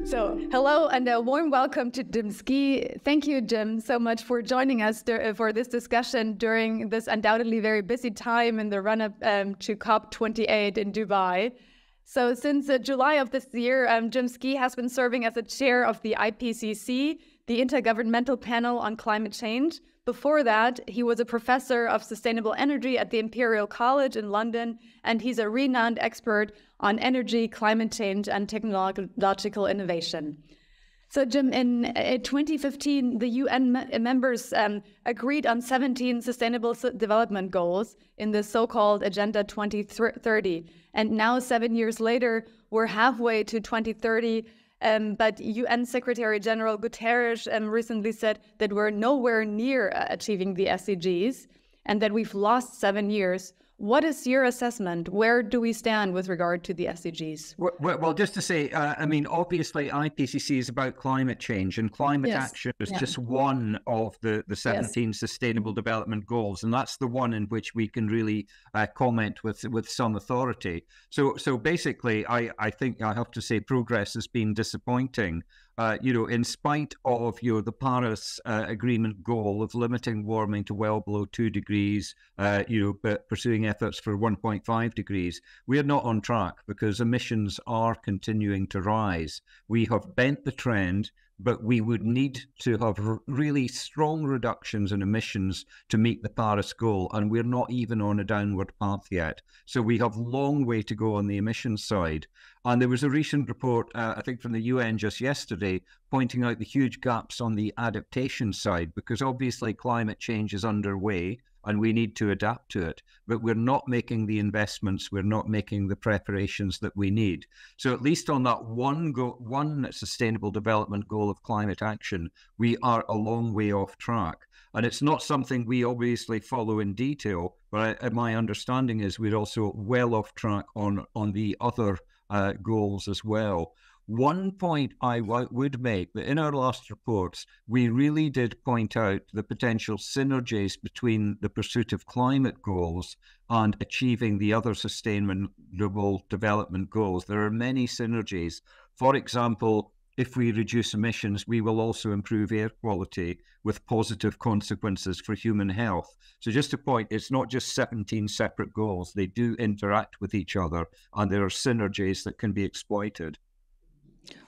So, hello and a warm welcome to Jim Skea. Thank you, Jim, so much for joining us for this discussion during this undoubtedly very busy time in the run-up to COP28 in Dubai. So, since July of this year, Jim Skea has been serving as the chair of the IPCC, the Intergovernmental Panel on Climate Change. Before that, he was a professor of sustainable energy at the Imperial College in London, and he's a renowned expert on energy, climate change, and technological innovation. So, Jim, in 2015, the UN members agreed on 17 Sustainable Development Goals in the so-called Agenda 2030. And now, 7 years later, we're halfway to 2030. But UN Secretary General Guterres recently said that we're nowhere near achieving the SDGs and that we've lost 7 years. What is your assessment? Where do we stand with regard to the SDGs? Well, just to say, obviously IPCC is about climate change, and climate action is just one of the 17 Sustainable Development Goals, and that's the one in which we can really comment with some authority. So basically, I think I have to say progress has been disappointing. In spite of the Paris Agreement goal of limiting warming to well below 2 degrees, but pursuing efforts for 1.5 degrees, we are not on track because emissions are continuing to rise. We have bent the trend, but we would need to have really strong reductions in emissions to meet the Paris goal, and we're not even on a downward path yet. So we have a long way to go on the emissions side. And there was a recent report, I think from the UN just yesterday, pointing out the huge gaps on the adaptation side, because obviously climate change is underway and we need to adapt to it, but we're not making the investments, we're not making the preparations that we need. So at least on that one Sustainable Development Goal of climate action, we are a long way off track. And it's not something we obviously follow in detail, but my understanding is we're also well off track on the other goals as well. One point I would make, that in our last reports, we really did point out the potential synergies between the pursuit of climate goals and achieving the other sustainable development goals. There are many synergies. For example, if we reduce emissions, we will also improve air quality with positive consequences for human health. So just to point, it's not just 17 separate goals. They do interact with each other, and there are synergies that can be exploited.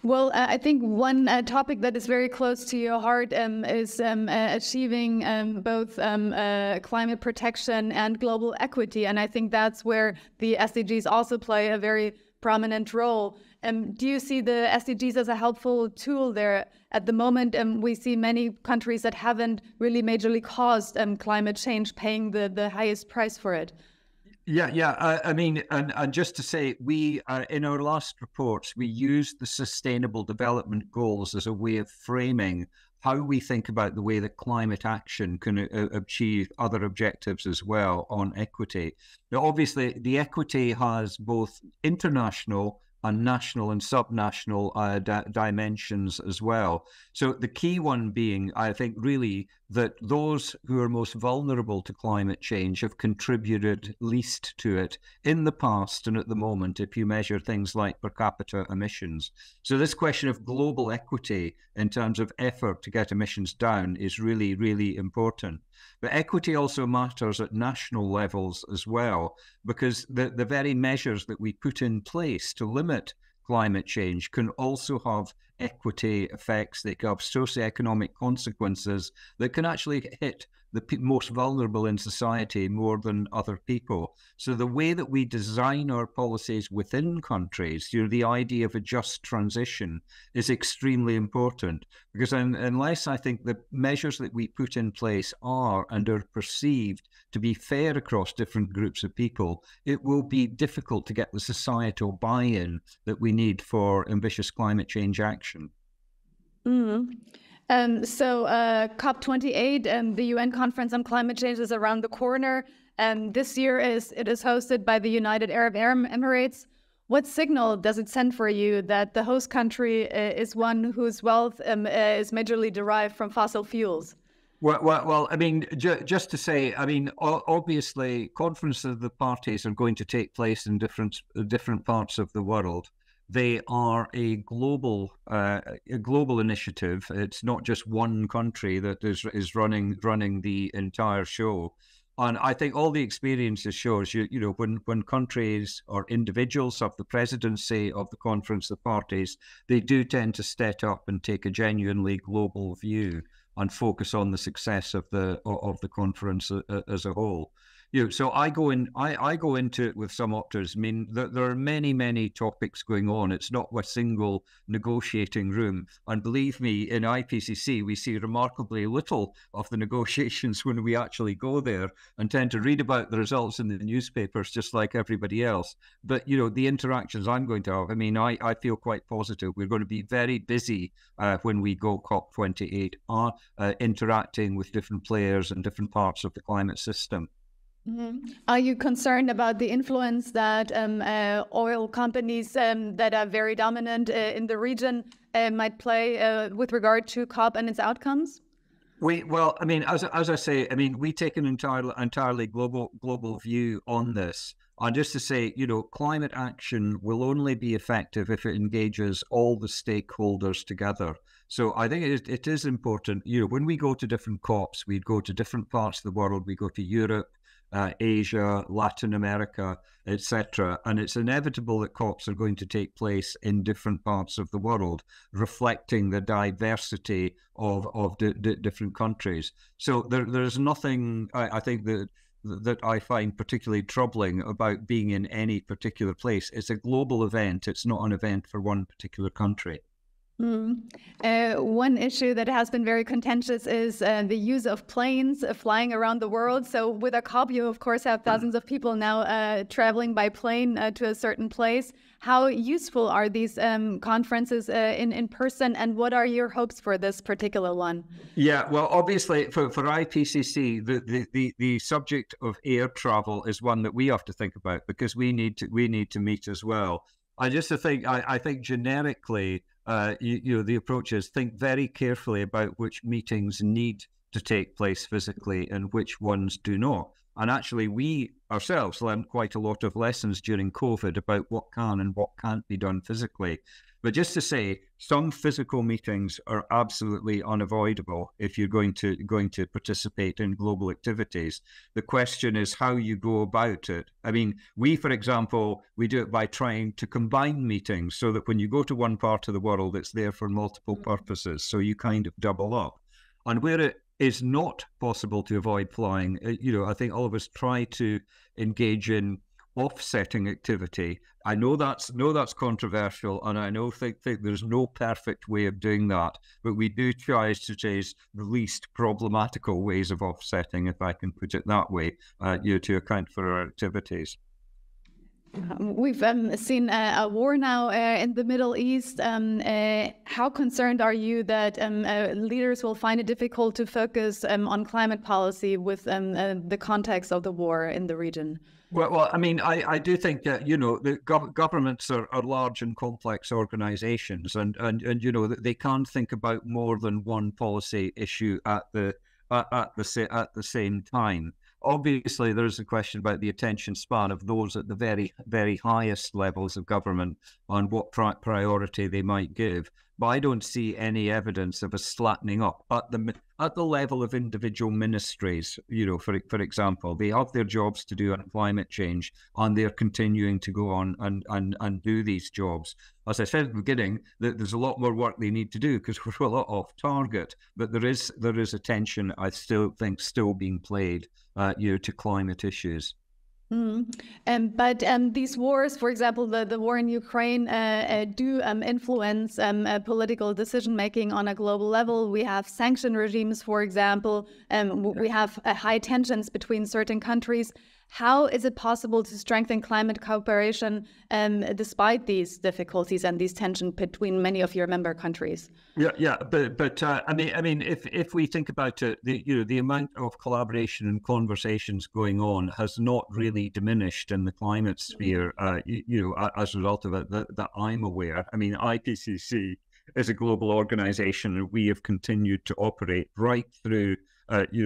Well, I think one topic that is very close to your heart is achieving both climate protection and global equity. And I think that's where the SDGs also play a very prominent role. Do you see the SDGs as a helpful tool there? At the moment, we see many countries that haven't really majorly caused climate change paying the highest price for it. Yeah. I mean, and just to say, we in our last reports, we used the Sustainable Development Goals as a way of framing how we think about the way that climate action can achieve other objectives as well on equity. Now, obviously, the equity has both international and national and subnational dimensions as well. So the key one being, I think, really that those who are most vulnerable to climate change have contributed least to it in the past and at the moment, if you measure things like per capita emissions. So this question of global equity in terms of effort to get emissions down is really, really important. But equity also matters at national levels as well, because the very measures that we put in place to limit climate change can also have equity effects that have socioeconomic consequences that can actually hit the most vulnerable in society more than other people. So the way that we design our policies within countries, the idea of a just transition is extremely important, because unless I think the measures that we put in place are and are perceived to be fair across different groups of people, it will be difficult to get the societal buy-in that we need for ambitious climate change action. Mm-hmm. So COP28 and the UN Conference on Climate Change is around the corner. This year it is hosted by the United Arab Emirates. What signal does it send for you that the host country is one whose wealth is majorly derived from fossil fuels? Well, I mean, just to say, I mean, obviously, conferences of the parties are going to take place in different parts of the world. they are a global initiative. It's not just one country that is running the entire show. And I think all the experiences shows when countries or individuals of the presidency of the conference, the parties, they do tend to step up and take a genuinely global view and focus on the success of the conference as a whole. So I go into it with some optimism. I mean, there are many topics going on. It's not a single negotiating room. And believe me, in IPCC, we see remarkably little of the negotiations when we actually go there and tend to read about the results in the newspapers just like everybody else. But, the interactions I'm going to have, I mean, I feel quite positive. We're going to be very busy when we go COP28, interacting with different players and different parts of the climate system. Are you concerned about the influence that oil companies that are very dominant in the region might play with regard to COP and its outcomes? Well, I mean, as I say, I mean, we take an entirely global view on this. And just to say, climate action will only be effective if it engages all the stakeholders together. So I think it is important, when we go to different COPs, we go to different parts of the world, we go to Europe, Asia, Latin America, etc. And it's inevitable that COPs are going to take place in different parts of the world, reflecting the diversity of different countries. So there's nothing, I think, that I find particularly troubling about being in any particular place. It's a global event. It's not an event for one particular country. One issue that has been very contentious is the use of planes flying around the world. So with a COP, you of course have thousands of people now traveling by plane to a certain place. How useful are these conferences in person, and what are your hopes for this particular one? Yeah, well, obviously for IPCC, the subject of air travel is one that we have to think about because we need to meet as well. I think generically, the approach is think very carefully about which meetings need to take place physically and which ones do not. And actually, we ourselves learned quite a lot of lessons during COVID about what can and what can't be done physically. But just to say, some physical meetings are absolutely unavoidable if you're going to participate in global activities. The question is how you go about it. I mean, for example, we do it by trying to combine meetings so that when you go to one part of the world, it's there for multiple purposes. So you kind of double up. And where it is not possible to avoid flying, I think all of us try to engage in offsetting activity. I know that's controversial, and I think there's no perfect way of doing that, but we do try to choose the least problematical ways of offsetting, if I can put it that way, to account for our activities. We've seen a war now in the Middle East. How concerned are you that leaders will find it difficult to focus on climate policy with the context of the war in the region? Well, I mean, I do think that, the governments are large and complex organizations, and they can't think about more than one policy issue at the same time. Obviously, there's a question about the attention span of those at the very, very highest levels of government on what priority they might give. But I don't see any evidence of a slackening up at the level of individual ministries. For example, they have their jobs to do on climate change, and they're continuing to go on and do these jobs. As I said at the beginning, there's a lot more work they need to do because we're a lot off target. But there is attention, I still think, still being played, to climate issues. But these wars, for example, the war in Ukraine, do influence political decision-making on a global level. We have sanction regimes, for example. We have high tensions between certain countries. How is it possible to strengthen climate cooperation despite these difficulties and these tensions between many of your member countries? Yeah, but I mean, if we think about it, the amount of collaboration and conversations going on has not really diminished in the climate sphere, as a result of it that I'm aware. I mean, IPCC is a global organization, and we have continued to operate right through,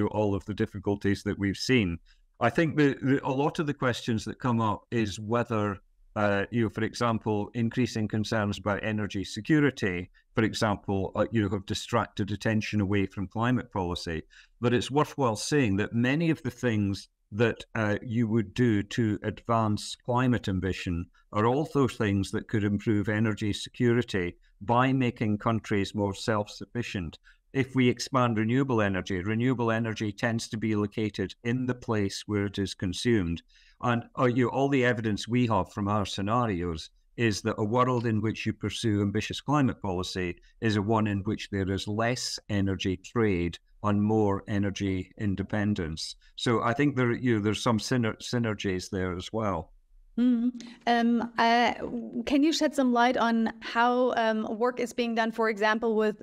all of the difficulties that we've seen. I think a lot of the questions that come up is whether For example, increasing concerns about energy security, for example, have distracted attention away from climate policy. But it's worthwhile saying that many of the things that you would do to advance climate ambition are also things that could improve energy security by making countries more self-sufficient. If we expand renewable energy tends to be located in the place where it is consumed. And all the evidence we have from our scenarios is that a world in which you pursue ambitious climate policy is a one in which there is less energy trade and more energy independence. So I think there's some synergies there as well. Can you shed some light on how work is being done, for example, with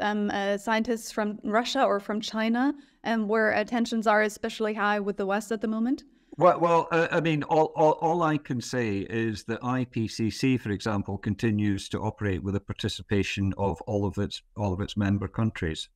scientists from Russia or from China, where tensions are especially high with the West at the moment? Well, all I can say is that IPCC, for example, continues to operate with the participation of all of its member countries.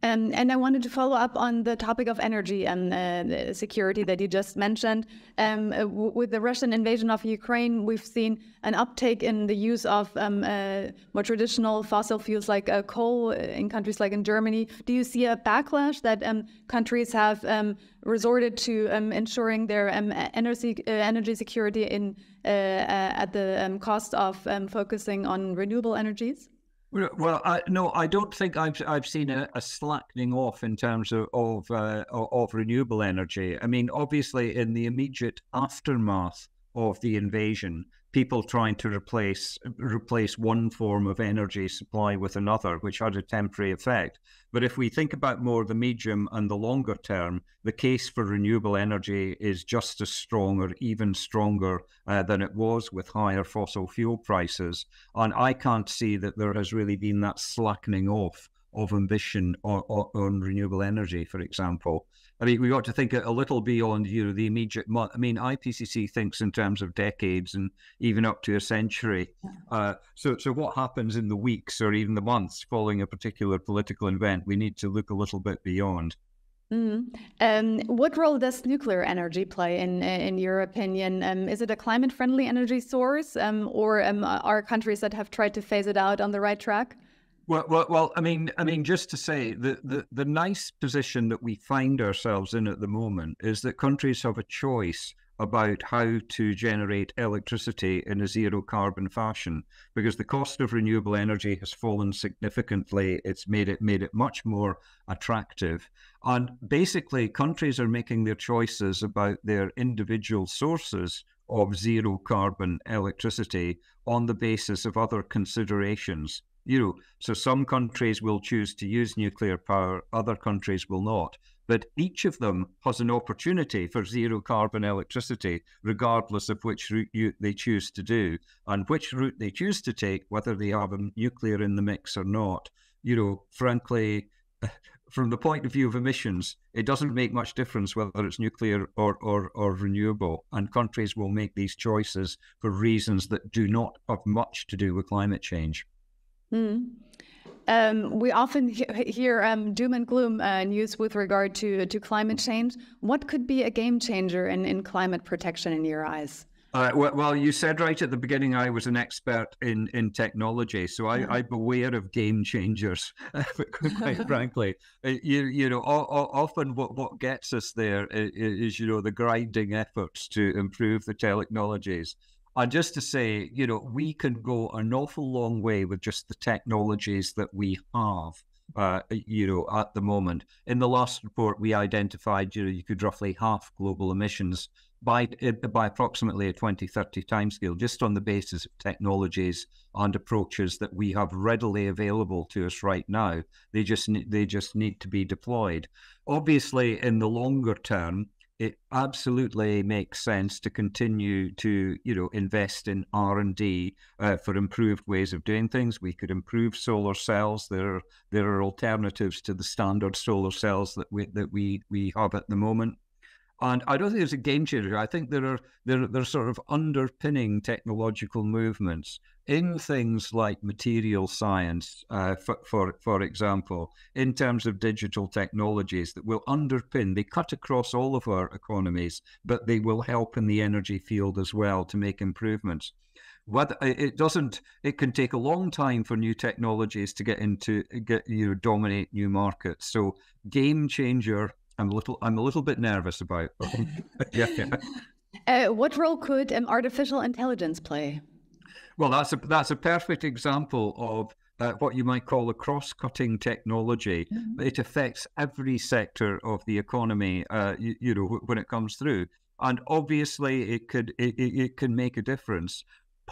And I wanted to follow up on the topic of energy and security that you just mentioned. With the Russian invasion of Ukraine, we've seen an uptake in the use of more traditional fossil fuels like coal in countries like in Germany. Do you see a backlash that countries have resorted to ensuring their energy security at the cost of focusing on renewable energies? Well, no, I don't think I've seen a slackening off in terms of renewable energy. I mean, obviously, in the immediate aftermath of the invasion, people trying to replace one form of energy supply with another, which had a temporary effect. But if we think about more the medium and the longer term, the case for renewable energy is just as strong or even stronger than it was with higher fossil fuel prices. And I can't see that there has really been that slackening off of ambition on renewable energy, for example. I mean, we got to think a little beyond, the immediate month. I mean, IPCC thinks in terms of decades and even up to a century. So what happens in the weeks or even the months following a particular political event? We need to look a little bit beyond. What role does nuclear energy play in your opinion? Is it a climate-friendly energy source, or are countries that have tried to phase it out on the right track? Well, I mean, just to say the nice position that we find ourselves in at the moment is that countries have a choice about how to generate electricity in a zero carbon fashion, because the cost of renewable energy has fallen significantly. It's made it much more attractive. And basically, countries are making their choices about their individual sources of zero carbon electricity on the basis of other considerations. So some countries will choose to use nuclear power, other countries will not. But each of them has an opportunity for zero carbon electricity, regardless of which route they choose to do, and which route they choose to take, whether they have nuclear in the mix or not. Frankly, from the point of view of emissions, it doesn't make much difference whether it's nuclear or renewable. And countries will make these choices for reasons that do not have much to do with climate change. We often hear doom and gloom news with regard to climate change. What could be a game changer in climate protection in your eyes? Well, you said right at the beginning I was an expert in technology, so I'm aware of game changers, quite frankly. Often what gets us there is the grinding efforts to improve the technologies. And just to say, we can go an awful long way with just the technologies that we have, at the moment. In the last report, we identified, you could roughly halve global emissions by approximately a 2030 timescale, just on the basis of technologies and approaches that we have readily available to us right now. They just need to be deployed. Obviously, in the longer term, it absolutely makes sense to continue to, invest in R&D for improved ways of doing things. We could improve solar cells. There are alternatives to the standard solar cells that we have at the moment. And I don't think it's a game changer. I think there are sort of underpinning technological movements in things like material science, for example, in terms of digital technologies that will underpin. They cut across all of our economies, but they will help in the energy field as well to make improvements. It can take a long time for new technologies to dominate new markets. So game changer, I'm a little bit nervous about. What role could artificial intelligence play? Well, that's a perfect example of what you might call a cross-cutting technology. Mm-hmm. It affects every sector of the economy, when it comes through, and obviously it can make a difference.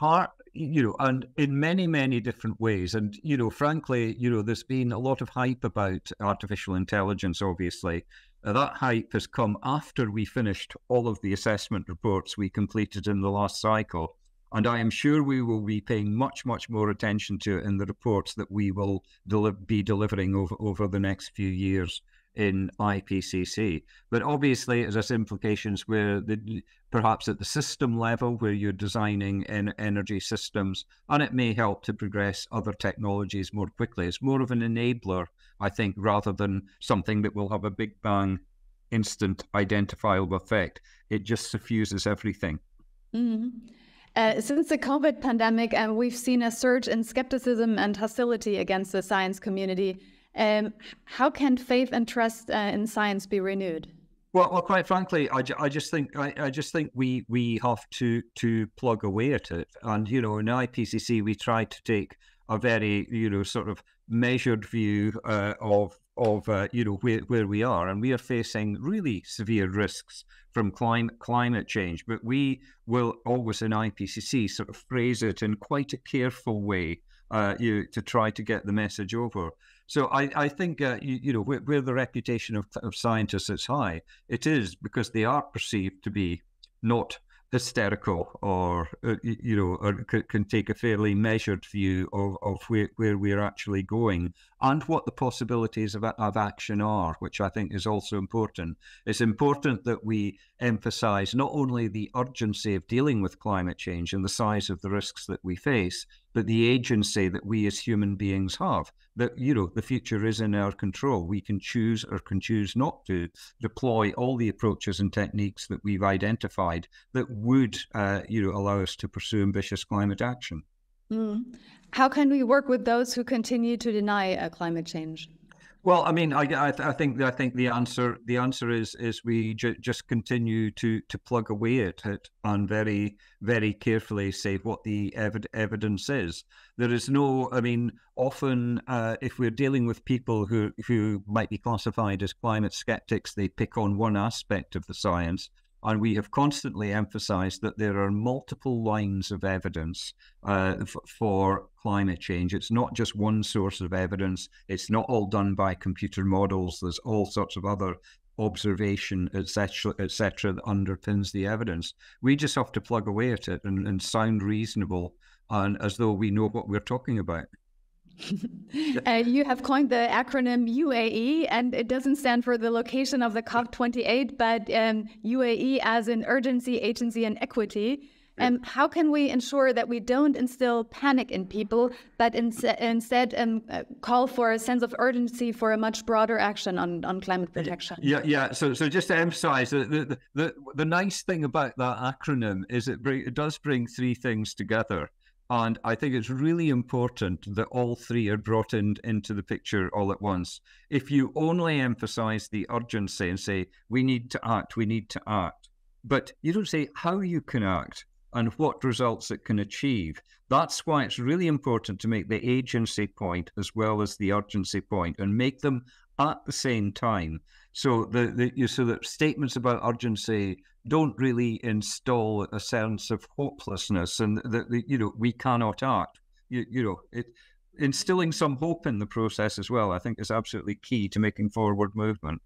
And in many different ways. And, frankly, there's been a lot of hype about artificial intelligence, obviously. That hype has come after we finished all of the assessment reports we completed in the last cycle. And I am sure we will be paying much more attention to it in the reports that we will be delivering over the next few years in IPCC. But obviously it has implications where perhaps at the system level where you're designing energy systems, and it may help to progress other technologies more quickly. It's more of an enabler, I think, rather than something that will have a big bang, instant identifiable effect. It just suffuses everything. Mm-hmm. Since the COVID pandemic, we've seen a surge in skepticism and hostility against the science community. How can faith and trust in science be renewed? Well, quite frankly, I just think we have to plug away at it. And in IPCC, we try to take a very sort of measured view of where we are, and we are facing really severe risks from climate change. But we will always in IPCC sort of phrase it in quite a careful way to try to get the message over. So I think, where the reputation of scientists is high, it is because they are perceived to be not hysterical or can take a fairly measured view of where we're actually going and what the possibilities of action are, which I think is also important. It's important that we emphasize not only the urgency of dealing with climate change and the size of the risks that we face, but the agency that we as human beings have, that, the future is in our control. We can choose or can choose not to deploy all the approaches and techniques that we've identified that would, allow us to pursue ambitious climate action. Mm. How can we work with those who continue to deny climate change? Well, I mean, I think the answer is we just continue to plug away at it and very, very carefully say what the evidence is. There is no, I mean, often if we're dealing with people who might be classified as climate skeptics, they pick on one aspect of the science. And we have constantly emphasized that there are multiple lines of evidence for climate change. It's not just one source of evidence. It's not all done by computer models. There's all sorts of other observation, etc., that underpins the evidence. We just have to plug away at it and sound reasonable and as though we know what we're talking about. You have coined the acronym UAE, and it doesn't stand for the location of the COP28, but UAE as in urgency, agency, and equity. How can we ensure that we don't instill panic in people, but instead call for a sense of urgency for a much broader action on climate protection? Yeah. So just to emphasize, the nice thing about that acronym is it does bring three things together. And I think it's really important that all three are brought into the picture all at once. If you only emphasize the urgency and say, we need to act, but you don't say how you can act and what results it can achieve. That's why it's really important to make the agency point as well as the urgency point and make them at the same time. So that statements about urgency don't really install a sense of hopelessness and that we cannot act. Instilling some hope in the process as well, I think, is absolutely key to making forward movement.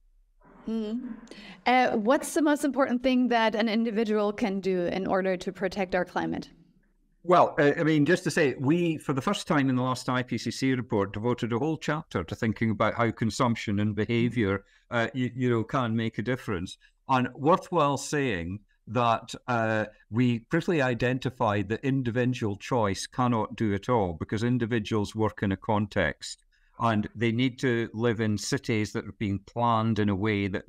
Mm-hmm. What's the most important thing that an individual can do in order to protect our climate? Well, I mean, just to say, we, for the first time in the last IPCC report, devoted a whole chapter to thinking about how consumption and behaviour, can make a difference. And worthwhile saying that we quickly identified that individual choice cannot do it all, because individuals work in a context and they need to live in cities that are being planned in a way that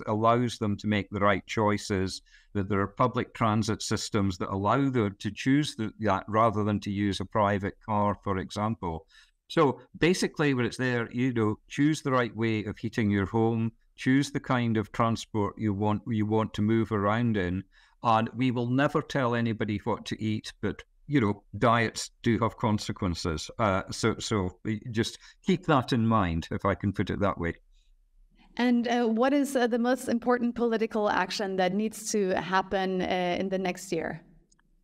allows them to make the right choices, that there are public transit systems that allow them to choose that rather than to use a private car, for example. So basically when it's there, choose the right way of heating your home, choose the kind of transport you want to move around in, and we will never tell anybody what to eat, but diets do have consequences. So just keep that in mind, if I can put it that way. And what is the most important political action that needs to happen in the next year?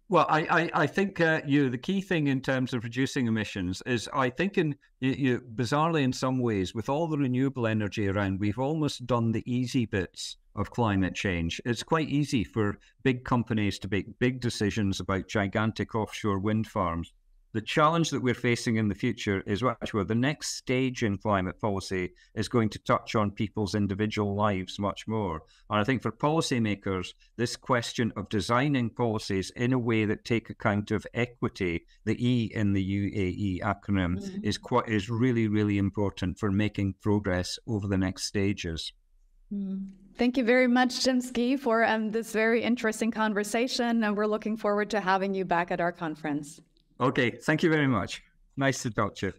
Well, I think the key thing in terms of reducing emissions is, I think, bizarrely in some ways, with all the renewable energy around, we've almost done the easy bits of climate change. It's quite easy for big companies to make big decisions about gigantic offshore wind farms. The challenge that we're facing in the future is the next stage in climate policy is going to touch on people's individual lives much more. And I think for policymakers, this question of designing policies in a way that take account of equity, the E in the UAE acronym, is really, really important for making progress over the next stages. Thank you very much, Jim Skea, for this very interesting conversation. And we're looking forward to having you back at our conference. Okay, thank you very much. Nice to talk to you.